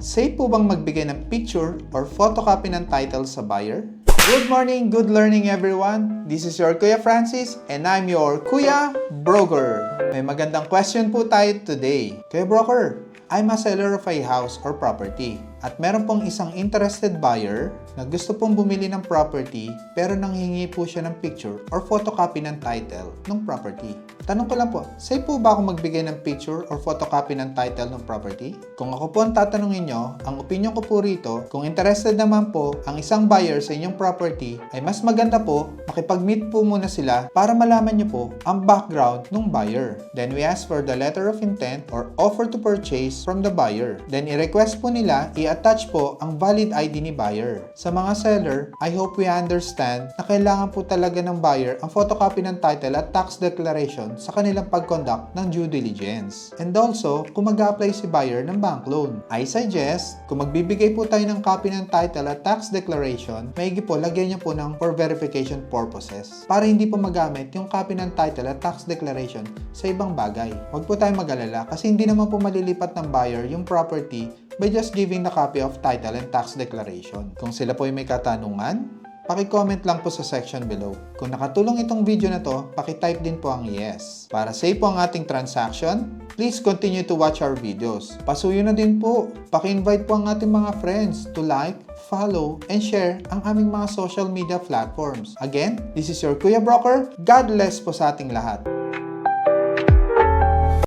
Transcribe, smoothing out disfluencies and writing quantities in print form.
Safe po bang magbigay ng picture or photocopy ng title sa buyer? Good morning, good learning everyone! This is your Kuya Francis and I'm your Kuya Broker. May magandang question po tayo today. Kuya Broker, I'm a seller of a house or property at meron pong isang interested buyer na gusto pong bumili ng property pero nanghingi po siya ng picture or photocopy ng title ng property. Tanong ko lang po, safe po ba ako magbigay ng picture or photocopy ng title ng property? Kung ako po ang tatanungin nyo, ang opinion ko po rito, kung interested naman po ang isang buyer sa inyong property, ay mas maganda po makipag-meet po muna sila para malaman nyo po ang background ng buyer. Then we ask for the letter of intent or offer to purchase from the buyer. Then i-request po nila i-attach po ang valid ID ni buyer. Sa mga seller, I hope we understand na kailangan po talaga ng buyer ang photocopy ng title at tax declaration sa kanilang pag-conduct ng due diligence. And also, kung mag-apply si buyer ng bank loan. I suggest, kung magbibigay po tayo ng copy ng title at tax declaration, maigi po lagyan niya po ng for verification purposes para hindi po magamit yung copy ng title at tax declaration sa ibang bagay. Huwag po tayong mag-alala kasi hindi naman po malilipat ng buyer yung property by just giving the copy of title and tax declaration. Kung sila po ay may katanungan, paki-comment lang po sa section below. Kung nakatulong itong video na to, paki-type din po ang yes. Para safe po ang ating transaction, please continue to watch our videos. Pasuyo na din po. Paki-invite po ang ating mga friends to like, follow, and share ang aming mga social media platforms. Again, this is your Kuya Broker. God bless po sa ating lahat.